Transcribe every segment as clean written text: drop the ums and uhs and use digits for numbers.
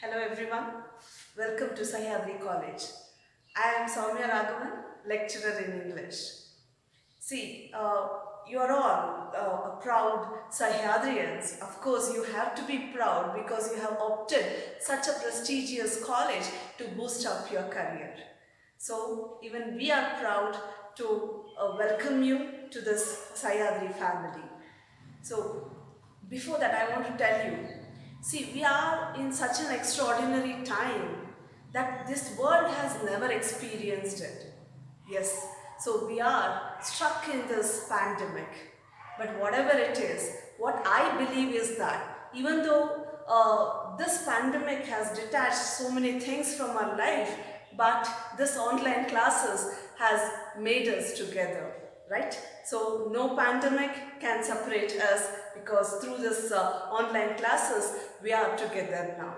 Hello everyone, welcome to Sahyadri College. I am Soumya Raghavan, lecturer in English. See, you are all proud Sahyadrians. Of course, you have to be proud because you have opted such a prestigious college to boost up your career. So, even we are proud to welcome you to this Sahyadri family. So, before that, I want to tell you, see, we are in such an extraordinary time that this world has never experienced it. Yes, so we are stuck in this pandemic. But whatever it is, what I believe is that even though this pandemic has detached so many things from our life, but this online classes has made us together, right? So no pandemic can separate us because through this online classes we are together now.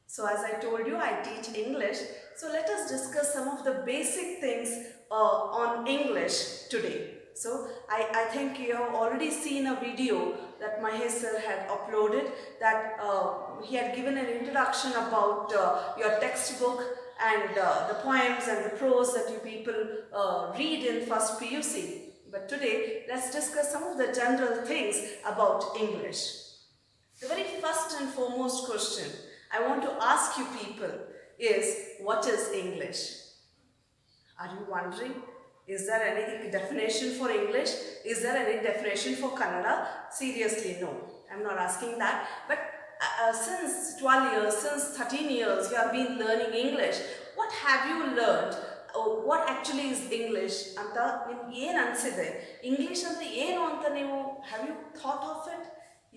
So as I told you, I teach English. So let us discuss some of the basic things on English today. So I think you have already seen a video that Mahesh sir had uploaded, that he had given an introduction about your textbook and the poems and the prose that you people read in first PUC. But today, let's discuss some of the general things about English. The very first and foremost question I want to ask you people is, what is English? Are you wondering? Is there any definition for English? Is there any definition for Kannada? Seriously, no. I'm not asking that. But since 12 years, since 13 years, you have been learning English. What have you learned? What actually is English? Anta nimge ಏನು ಅನಿಸಿದೆ? English ಅಂದರೆ ಏನು ಅಂತ ನೀವು have you thought of it?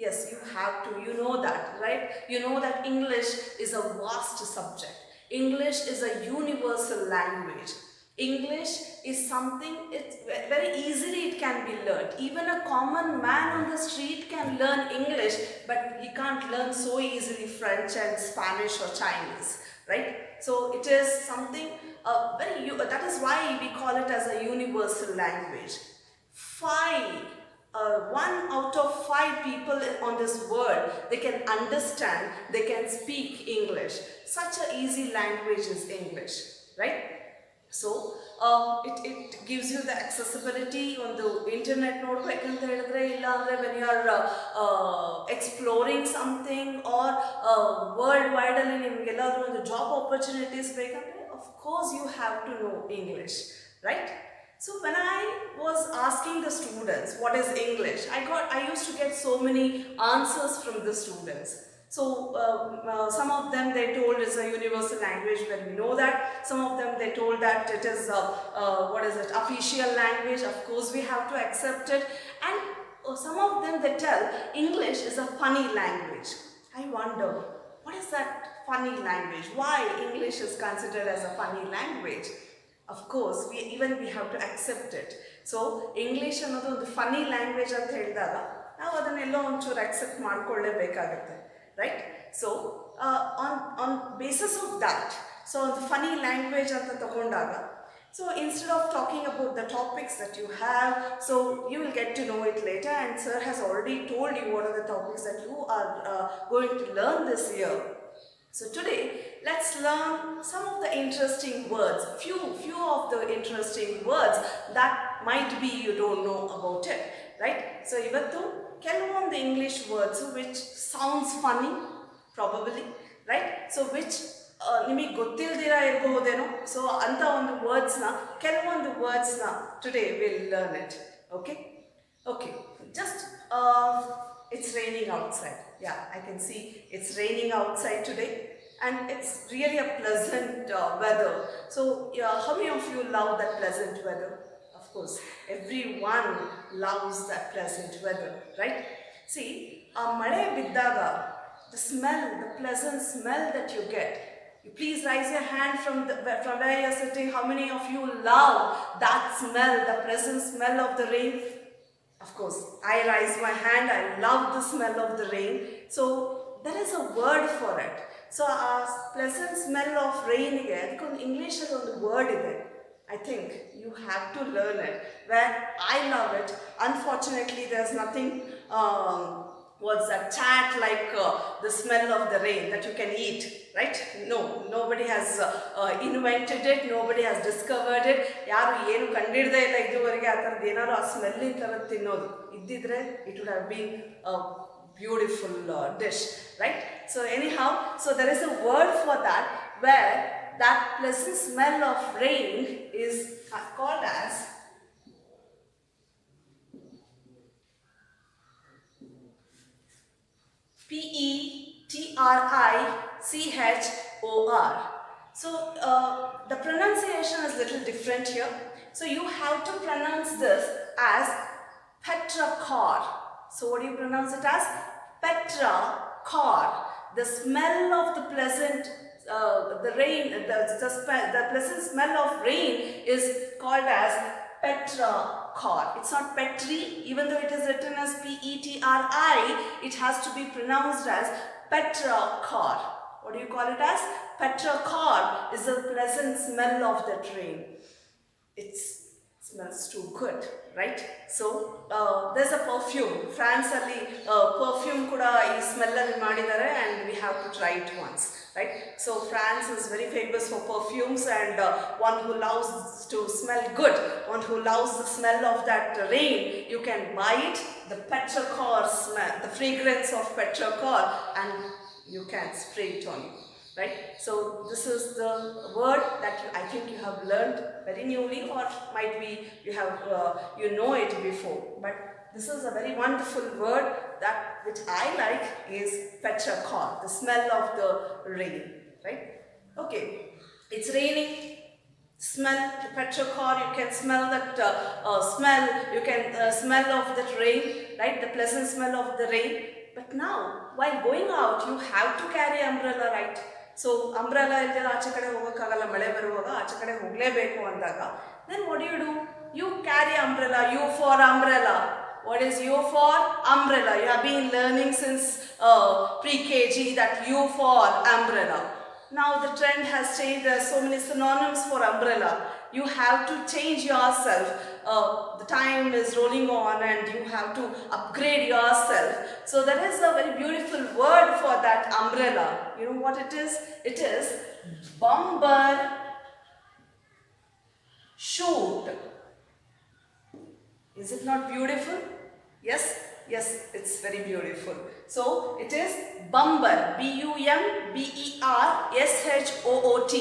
Yes, you have to. You know that, right? You know that English is a vast subject. English is a universal language. English is something, it's very easily it can be learned. Even a common man on the street can learn English, but he can't learn so easily French and Spanish or Chinese, right? So it is something that is why we call it as a universal language. One out of 5 people on this world, they can understand, they can speak English. Such an easy language is English, right? So it gives you the accessibility on the internet. ನೋಡಬೇಕಂತ ಹೇಳಿದ್ರೆ ಇಲ್ಲ ಅಂದರೆ when you are exploring something or world ವೈಡಲ್ಲಿ ನಿಮಗೆಲ್ಲಾದರೂ ಒಂದು job opportunities ಬೇಕಂದರೆ of course you have to know English, right? So when I was asking the students what is English, I used to get so many answers from the students. So some of them they told it's a universal language, when we know that. Some of them they told that it is official language. Of course we have to accept it. And some of them they tell English is a funny language. I wonder, what is that funny language? Why English is considered as a funny language? Of course we have to accept it. So English ಅನ್ನೋದು ಒಂದು funny language ಅಂತ ಹೇಳಿದಾಗ ನಾವು ಅದನ್ನೆಲ್ಲೋ ಒಂಚೂರು accept ಮಾಡ್ಕೊಳ್ಳೇಬೇಕಾಗುತ್ತೆ, right? So on basis of that, so the funny language anta tagondaga, so instead of talking about the topics that you have, so you will get to know it later, and sir has already told you what are the topics that you are going to learn this year. So today let's learn some of the interesting words, few of the interesting words that might be you don't know about it, right? So ivattu ಕೆಲವೊಂದು English words which sounds funny probably, right? So which ನಿಮಗೆ ಗೊತ್ತಿಲ್ದಿರ ಇರಬಹುದೇನೋ. So ಅಂತ ಒಂದು ಕೆಲವೊಂದು ವರ್ಡ್ಸ್ನ today will learn it. Okay, just it's raining outside. Yeah, I can see it's raining outside today, and it's really a pleasant weather. So how many of you love that pleasant weather? Of course, everyone loves that pleasant weather, right? See, male biddaga, the smell, the pleasant smell that you get. You please raise your hand from where you're sitting. How many of you love that smell, the pleasant smell of the rain? Of course, I raise my hand. I love the smell of the rain. So there is a word for it. So a pleasant smell of rain ige because English is on the word ide. I think you have to learn it. Where I love it. Unfortunately, there's nothing what's that, chat like the smell of the rain that you can eat, right? No, nobody has invented it, nobody has discovered it. ಯಾರು ಏನು ಕಂಡಿಡ್ದೇ ಇಲ್ಲ ಇದುವರೆಗೆ ಆ ಥರದ್ದು ಏನಾದ್ರು ಆ ಸ್ಮೆಲ್ಲಿನ ಥರದ್ದು ತಿನ್ನೋದು ಇದ್ದಿದ್ರೆ it would have been a beautiful dish, right? So anyhow, so there is a word for that, where that pleasant smell of rain is called as Petrichor. So the pronunciation is a little different here. So you have to pronounce this as petrichor. So what do you pronounce it as? Petrichor. The smell of the pleasant, the rain, the pleasant smell of rain is called as petrichor. It's not Petri, even though it is written as Petri, it has to be pronounced as petrichor. What do you call it as? Petrichor is the pleasant smell of that rain. It smells too good, right? So there's a perfume. France alli perfume kuda ee smell alli madidare, and we have to try it once, right? So France is very famous for perfumes, and one who loves to smell good, one who loves the smell of that rain, you can buy it, the petrichor smell, the fragrance of petrichor, and you can spray it on you, right? So this is the word that I think you have learned very newly, or might be you have you know it before, but this is a very wonderful word that which I like is petrichor, the smell of the rain, right? Okay, it's raining. Smell petrichor, you can smell that smell, you can smell of that rain, right? The pleasant smell of the rain. But now, while going out, you have to carry umbrella, right? So umbrella illದೆ ಆಚೆ ಕಡೆ ಹೋಗಕ್ಕಾಗಲ್ಲ, ಮಳೆ ಬರುವಾಗ ಆಚೆ ಕಡೆ ಹೋಗಲೇಬೇಕು ಅಂದಾಗ, then what do? You carry umbrella. U for umbrella. What is U for? Umbrella. You have been learning since pre-KG that U for umbrella. Now the trend has changed. There are so many synonyms for umbrella. You have to change yourself. The time is rolling on and you have to upgrade yourself. So there is a very beautiful word for that umbrella. You know what it is? It is bumper shoot. Is it not beautiful? Yes? Yes, it's very beautiful. So it is bumper, Bumbershot.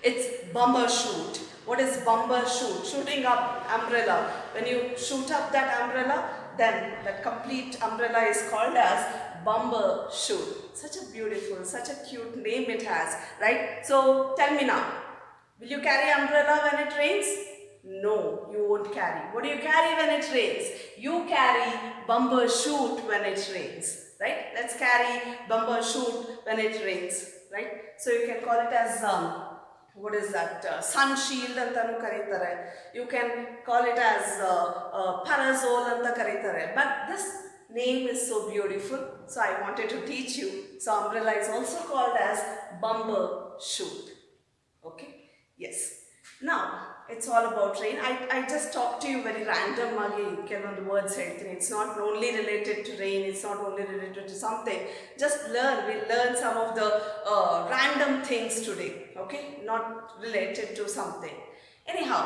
It's bumper shoot. What is bumper shoot? Shooting up umbrella. When you shoot up that umbrella, then that complete umbrella is called as bumper shoot. Such a beautiful, such a cute name it has, right? So tell me now, will you carry umbrella when it rains? No, you won't carry. What do you carry when it rains? You carry bumper shoot when it rains, right? Let's carry bumper shoot when it rains, right? So you can call it as what is that? Sun shield antanu karitare. You can call it as parasol anta karitare. But this name is so beautiful, so I wanted to teach you. So umbrella is also called as bumper shoot. Okay? Yes. Now, it's all about rain. I just talked to you very random ಕೆಲವೊಂದು words ಹೇಳ್ತೀನಿ. It's not only related to rain, it's not only related to something. Just learn, we'll learn some of the random things today, okay? Not related to something. Anyhow,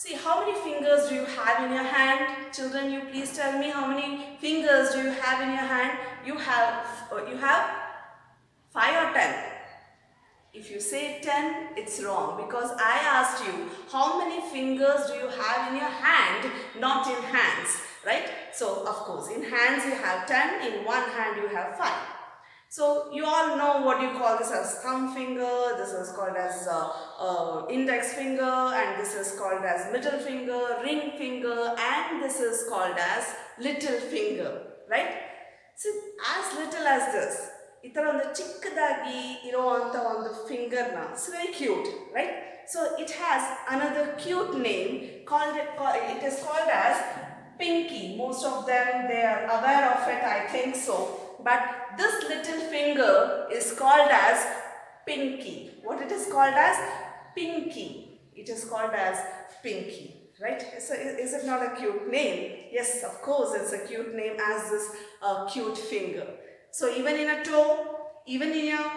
see, how many fingers do you have in your hand? Children, you please tell me, how many fingers do you have in your hand? You have 5 or 10? If you say 10, it's wrong, because I asked you how many fingers do you have in your hand, not in hands, right? So of course in hands you have 10, in one hand you have 5. So you all know what you call this as thumb finger, this is called as index finger, and this is called as middle finger, ring finger, and this is called as little finger, right? So as little as this, ಈ ಥರ ಒಂದು ಚಿಕ್ಕದಾಗಿ ಇರುವಂಥ ಒಂದು ಫಿಂಗರ್ನ, it's very cute, right? So it has another cute name it is called as pinky. Most of them, they are aware of it, I think so. But this little finger is called as pinky. What it is called as? Pinky. It is called as pinky. right? So is it not a cute name? Yes, of course, it's a cute name as this cute finger. So even in a toe, even in your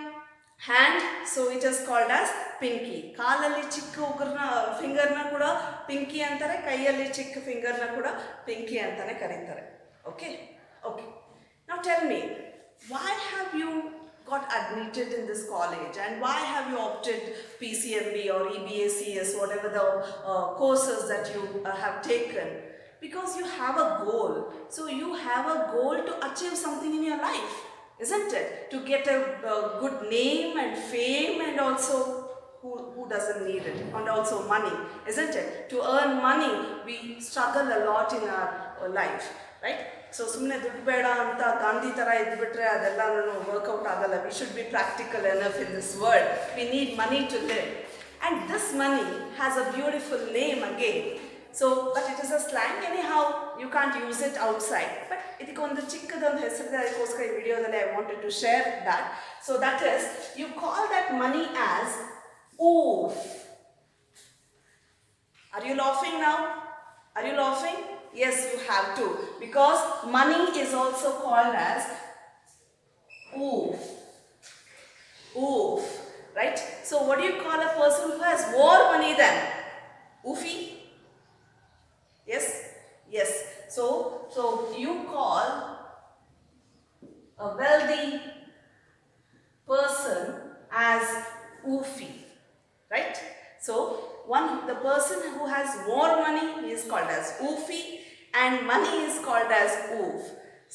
hand, so it is called as pinky. Kaalali chikka ugrna finger na kuda pinky antare, kaiyalli chikka finger na kuda pinky antane karitare. Okay? Okay. Now tell me, why have you got admitted in this college and why have you opted PCMB or EBACS, whatever the courses that you have taken? Because you have a goal. So you have a goal to achieve something in your life, isn't it? To get a good name and fame, and also who doesn't need it, and also money, isn't it? To earn money, we struggle a lot in our life, right? So ಸುಮ್ಮನೆ ದುಡ್ಡು ಬೇಡ ಅಂತ ಗಾಂಧಿ ಥರ ಇದ್ಬಿಟ್ರೆ ಅದೆಲ್ಲನೂ workout ಆಗಲ್ಲ. We should be practical enough in this world. We need money to live. And this money has a beautiful name again. So, but it is a slang anyhow, you can't use it outside. But ಇದಕ್ಕೊಂದು ಚಿಕ್ಕದೊಂದು ಹೆಸರಿದೆ, ಅದಕ್ಕೋಸ್ಕರ ಈ ವಿಡಿಯೋದಲ್ಲಿ I wanted to share that. So that is, you call that money as oof. Are you laughing now? Are you laughing? Yes, you have to, because money is also called as oof. Oof, right? So what do you call a person who has more money than? Oofy? Yes? Yes. So you call a wealthy person as oofy, right? So the person who has more money is called as oofy, and money is called as oof.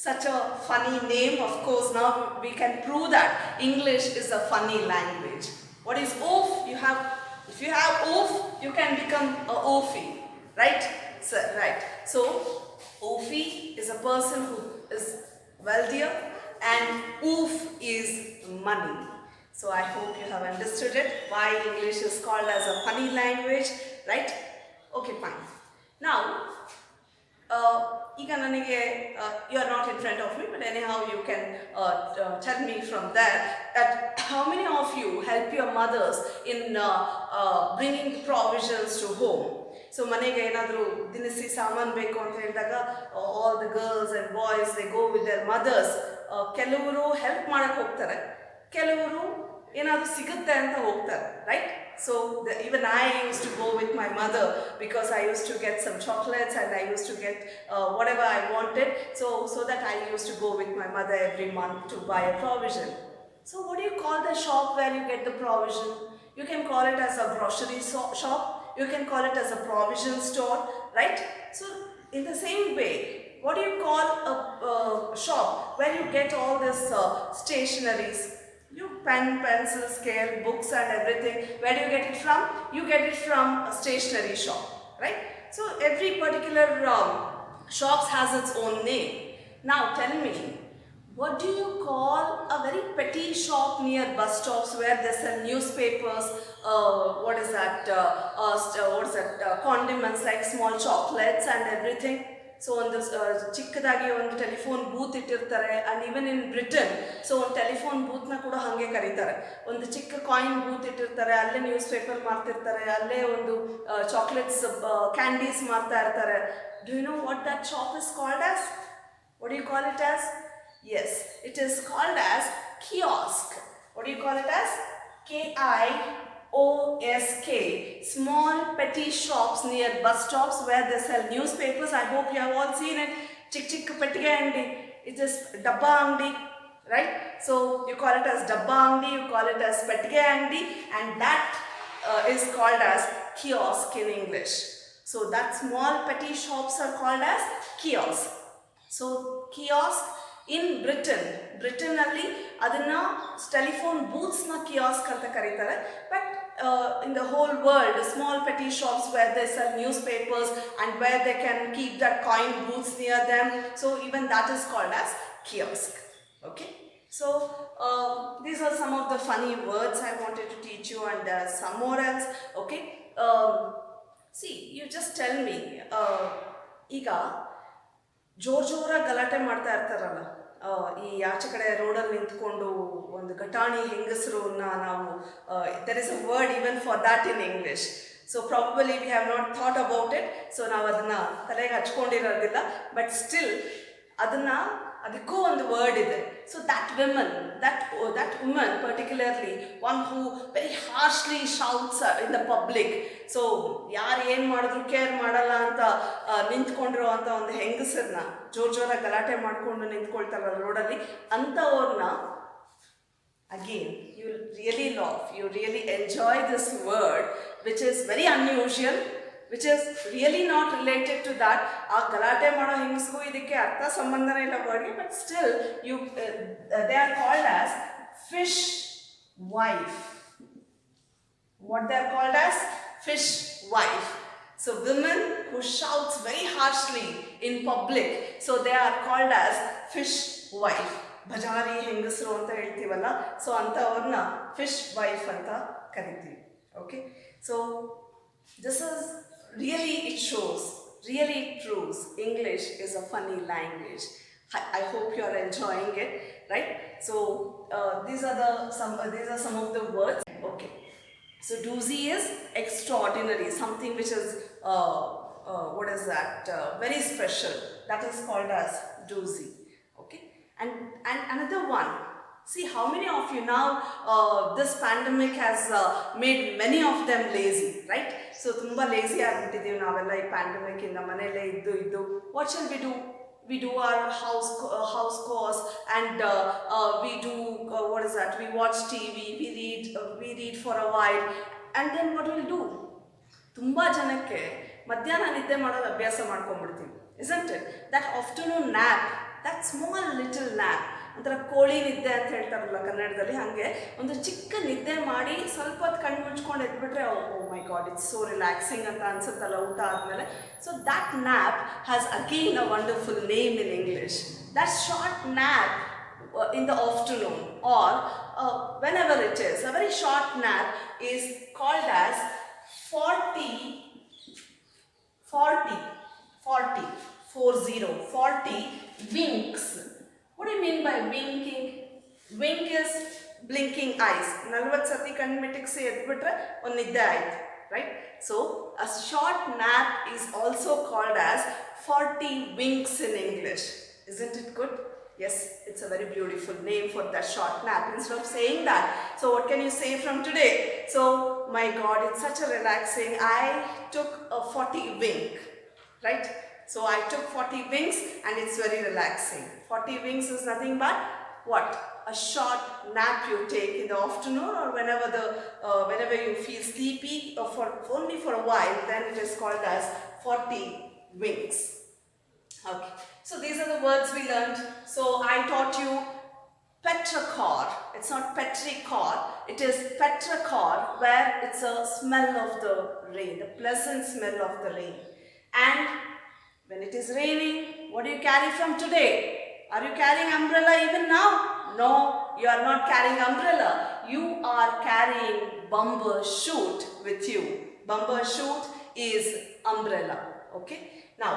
Such a funny name. Of course, now we can prove that English is a funny language. What is oof? If you have oof, you can become a oofy, right? So, right. So oofy is a person who is wealthier, and oof is money. So I hope you have understood it, why English is called as a funny language, right? Okay, fine. Now, ಈಗ ನನಗೆ you are not in front of me, but anyhow you can tell me from there that how many of you help your mothers in bringing provisions to home. So ಮನೆಗೆ ಏನಾದರೂ ದಿನಸಿ ಸಾಮಾನು ಬೇಕು ಅಂತ ಹೇಳಿದಾಗ all the girls and boys, they go with their mothers. ಕೆಲವರು help ಮಾಡಕ್ಕೆ ಹೋಗ್ತಾರೆ, ಕೆಲವರು ಏನಾದರೂ ಸಿಗುತ್ತೆ ಅಂತ ಹೋಗ್ತಾರೆ, right? So even I used to go with my mother because I used to get some chocolates and I used to get whatever I wanted, so that I used to go with my mother every month to buy a provision. So what do you call the shop where you get the provision? You can call it as a grocery shop, you can call it as a provision store, right? So in the same way, what do you call a shop where you get all this stationaries? You pen, pencil, scale, books and everything. Where do you get it from? You get it from a stationery shop, right? So every particular shops has its own name. Now tell me, what do you call a very petty shop near bus stops where they sell newspapers, what is that, condiments like small chocolates and everything? So ಒಂದು ಚಿಕ್ಕದಾಗಿ ಒಂದು telephone booth ಇಟ್ಟಿರ್ತಾರೆ. And even in Britain, so ಒಂದು telephone ಬೂತ್ನ ಕೂಡ ಹಾಗೆ ಕರೀತಾರೆ. ಒಂದು ಚಿಕ್ಕ ಕಾಯಿನ್ ಬೂತ್ ಇಟ್ಟಿರ್ತಾರೆ, ಅಲ್ಲೇ ನ್ಯೂಸ್ ಪೇಪರ್ ಮಾರ್ತಿರ್ತಾರೆ, ಅಲ್ಲೇ ಒಂದು ಚಾಕ್ಲೇಟ್ಸ್ ಕ್ಯಾಂಡೀಸ್ ಮಾರ್ತಾ ಇರ್ತಾರೆ. Do you know what that shop is called as? What do you call it as? Yes, it is called as kiosk. What do you call it as? KIOSK. Small petty shops near bus stops where they sell newspapers. I hope you have all seen it. Chik pettiga andi. It is dabba andi, right? So you call it as dabba andi, you call it as pettiga andi, and that is called as kiosk in English. So that small petty shops are called as kiosk. So kiosk in Britain ಅಲ್ಲಿ ಅದನ್ನ telephone ಬೂತ್ಸ್ನ kiosk ಅಂತ ಕರೀತಾರೆ. But in the whole world, small petty shops where they sell newspapers and where they can keep that coin booths near them, so even that is called as kiosk. Okay, so these are some of the funny words I wanted to teach you, and some more else. Okay, see, you just tell me, ಈಗ ಜೋರಾಗಿ ಗಲಾಟೆ ಮಾಡ್ತಾ ಇರ್ತಾರಲ್ಲ, ಈ ಆಚೆ ಕಡೆ ರೋಡಲ್ಲಿ ನಿಂತ್ಕೊಂಡು ಒಂದು ಘಟಾಣಿ ಹೆಂಗಸರನ್ನ ನಾವು, there is a word even for that in English. So probably we have not thought about it. So ನಾವು ಅದನ್ನ ತಲೆಗೆ ಹಚ್ಕೊಂಡಿರೋದಿಲ್ಲ. But still ಅದನ್ನ ಅದಕ್ಕೂ ಒಂದು ವರ್ಡ್ ಇದೆ. So that woman particularly, one who very harshly shouts in the public. So ಯಾರು ಏನು ಮಾಡಿದ್ರು ಕೇರ್ ಮಾಡಲ್ಲ ಅಂತ ನಿಂತ್ಕೊಂಡಿರೋ ಅಂತ ಒಂದು ಹೆಂಗಸರನ್ನ ಜೋರಾಗಿ ಗಲಾಟೆ ಮಾಡ್ಕೊಂಡು ನಿಂತ್ಕೊಳ್ತಾರಲ್ಲ ರೋಡಲ್ಲಿ, ಅಂಥವ್ರನ್ನ again you really love, you really enjoy this word, which is very unusual, which is really not related to that. ಆ ಗಲಾಟೆ ಮಾಡೋ ಹೆಂಗಸ್ಗೂ ಇದಕ್ಕೆ ಅರ್ಥ ಸಂಬಂಧನೇ ಇಲ್ಲ ವರ್ಡ್ಗೆ, but still you they are called as fish wife. What they are called as? Fish wife. So women who shouts very harshly in public, so they are called as fish wife. ಬಜಾರಿ ಹೆಂಗಸರು ಅಂತ ಹೇಳ್ತೀವಲ್ಲ, so ಅಂಥವ್ರನ್ನ fish wife ಅಂತ ಕರಿತೀವಿ. Okay, so this is really, it shows, really it proves English is a funny language. I hope you are enjoying it, right? So these are some of the words. Okay, so doozy is extraordinary, something which is what is that? Very special. That is called as doozy. Okay. And another one, see how many of you now, this pandemic has made many of them lazy, right? So tumba lazy agibittidevu navella ee pandemic inda manele iddu what shall we do? We do our house chores, and we do what is that? We watch TV, we read for a while, and then what we'll do? Tumba janakke madhyana nidde ಮಾಡೋದು ಅಭ್ಯಾಸ ಮಾಡ್ಕೊಂಡ್ಬಿಡ್ತೀವಿ, isn't it? That afternoon nap, that small little nap, ಒಂಥರ ಕೋಳಿ ನಿದ್ದೆ ಅಂತ ಹೇಳ್ತಾರಲ್ಲ ಕನ್ನಡದಲ್ಲಿ, ಹಾಗೆ ಒಂದು ಚಿಕ್ಕ ನಿದ್ದೆ ಮಾಡಿ ಸ್ವಲ್ಪ ಹೊತ್ತು ಕಣ್ಣು ಮುಚ್ಕೊಂಡು ಎದ್ಬಿಟ್ರೆ ಓ ಮೈ ಗಾಡ್, ಇಟ್ಸ್ ಸೋ ರಿಲ್ಯಾಕ್ಸಿಂಗ್ ಅಂತ ಅನ್ಸುತ್ತಲ್ಲ ಊಟ ಆದಮೇಲೆ. So that nap has again a wonderful name in English. That short nap in the afternoon, or whenever it is, a very short nap is called as 40 winks. What do you mean by winking? Wink is blinking eyes. 40 sati kannu mittiksi edbitre ಒಂದು ನಿದ್ದೆ ಆಯ್ತು, right? So a short nap is also called as 40 winks in English. Isn't it good? Yes, it's a very beautiful name for that short nap. Instead of saying that, so what can you say from today? So my God, it's such a relaxing, I took a 40 wink, right? So I took 40 winks and it's very relaxing. 40 winks is nothing but what? A short nap you take in the afternoon, or whenever you feel sleepy, or only for a while, then it is called as 40 winks. Okay, so these are the words we learned. So I taught you petrichor. It's not petrichor, it is petrichor, where it's a smell of the rain, the pleasant smell of the rain. And when it is raining, what do you carry from today? Are you carrying umbrella even now? No, you are not carrying umbrella. You are carrying bumper shoot with you. Bumper shoot is umbrella. Okay. Now,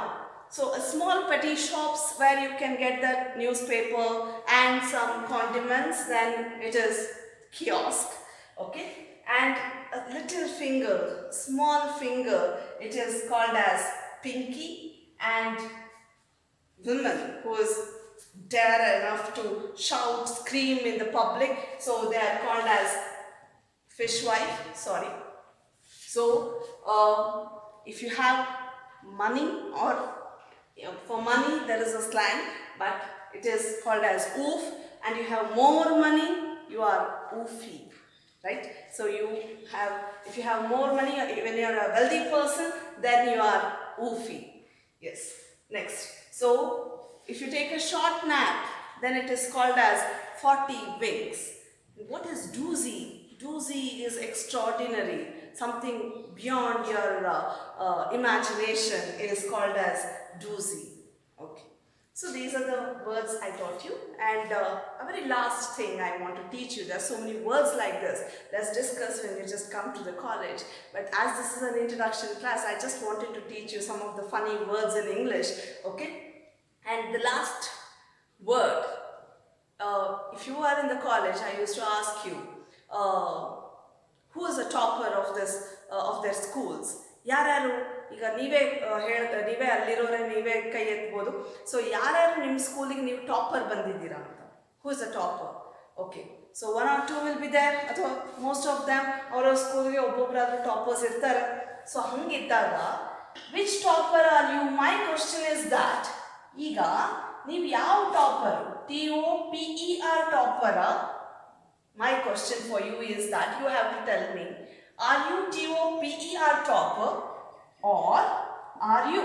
so a small petty shops where you can get that newspaper and some condiments, then it is kiosk. Okay. And a little finger, small finger, it is called as pinky. And women who is dare enough to shout, scream in the public, so they are called as fishwife. Sorry. So if you have money, or for money there is a slang, but it is called as oof. And you have more money, you are oofy, right? So if you have more money, or when you are a wealthy person, then you are oofy. Yes. Next. So if you take a short nap, then it is called as 40 winks. What is doozy? Doozy is extraordinary, something beyond your imagination. It is called as doozy. Okay. So these are the words I taught you. And a very last thing I want to teach you. There are so many words like this. Let's discuss when you just come to the college. But as this is an introduction class, I just wanted to teach you some of the funny words in English. Okay. And the last word, if you are in the college, I used to ask you, who is the topper of this of their schools. ಯಾರ್ಯಾರು ಈಗ ನೀವೇ ನೀವೇ ಅಲ್ಲಿರೋರೆ ನೀವೇ ಕೈ ಎತ್ಬೋದು. So ಯಾರ್ಯಾರು ನಿಮ್ಮ ಸ್ಕೂಲಿಗೆ ನೀವು ಟಾಪರ್ ಬಂದಿದ್ದೀರಾ ಅಂತ, who is a topper? Okay, so 1 or 2 will be there, ಅಥವಾ ಮೋಸ್ಟ್ ಆಫ್ ದಮ್ ಅವರ ಸ್ಕೂಲ್ಗೆ ಒಬ್ಬೊಬ್ಬರಾದ್ರೂ ಟಾಪರ್ಸ್ ಇರ್ತಾರೆ. ಸೊ ಹಂಗಿದ್ದಾಗ which topper are you? My question is that, ಈಗ ನೀವು ಯಾವ ಟಾಪರ್? TOPER ಟಾಪರ? My question for you is that you have to tell me, are you TOPER topper or are you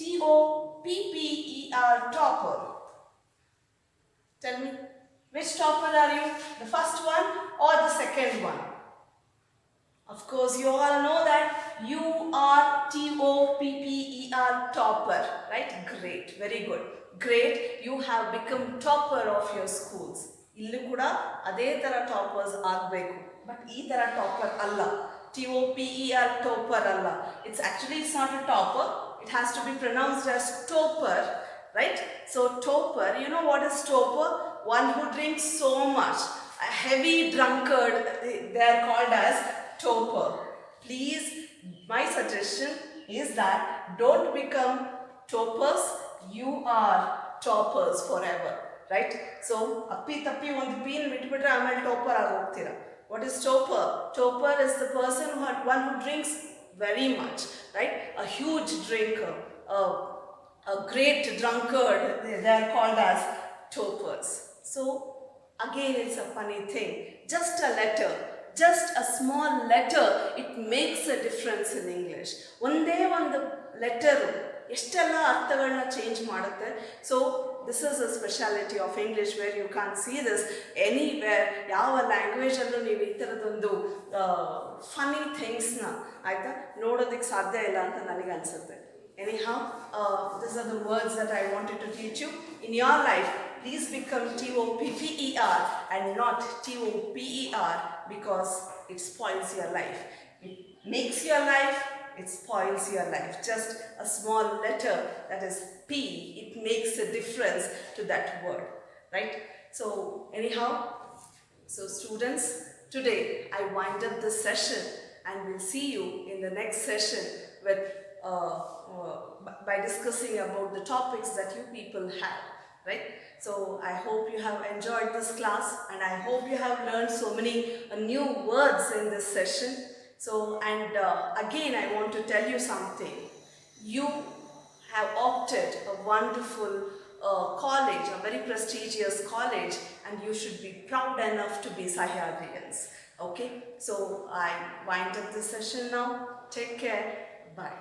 TOPPER topper? Tell me, which topper are you? The first one or the second one? Of course, you all know that you are TOPPER topper, right? Great, very good. Great, you have become topper of your schools. ಇಲ್ಲೂ ಕೂಡ ಅದೇ ಥರ toppers ಆಗಬೇಕು, but ಈ ಥರ topper ಅಲ್ಲ, TOPER topper ಅಲ್ಲ. It's not a topper, it has to be pronounced as toper, right? So toper, you know what is toper? One who drinks so much, a heavy drunkard, they are called as topper. Please, my suggestion is that don't become toppers, you are toppers forever. Right? So, appi tappi ಒಂದು ಪೀನ್ ಬಿಟ್ಬಿಟ್ರೆ ಆಮೇಲೆ topper ಆಗಿ ಹೋಗ್ತೀರಾ. What is topper? Topper is the person one who drinks very much, right? A huge drinker, a great drunkard, they are called as toppers. So, again it's a funny thing. Just a letter, just a small letter, it makes a difference in English. ಒಂದೇ ಒಂದು letter ಎಷ್ಟೆಲ್ಲ ಅರ್ಥಗಳನ್ನ change ಮಾಡುತ್ತೆ. So this is a speciality of English where you can't see this anywhere. ಯಾವ ಲ್ಯಾಂಗ್ವೇಜಲ್ಲೂ ನೀವು ಈ ಥರದೊಂದು funny ಥಿಂಗ್ಸ್ನ ಆಯಿತಾ ನೋಡೋದಕ್ಕೆ ಸಾಧ್ಯ ಇಲ್ಲ ಅಂತ ನನಗೆ ಅನಿಸುತ್ತೆ. Anyhow, these are the words that I wanted to teach you. In your life, please become TOPPER and not TOPER, because it spoils your life. It makes your life, it spoils your life. Just a small letter, that is P, it makes a difference to that word, right? So anyhow, so students, today I wind up this session and we'll see you in the next session with by discussing about the topics that you people have, right? So I hope you have enjoyed this class and I hope you have learned so many new words in this session. So, and again I want to tell you something. You have opted a wonderful college, a very prestigious college, and you should be proud enough to be Sahyadrians. Okay, so I wind up this session now. Take care. Bye.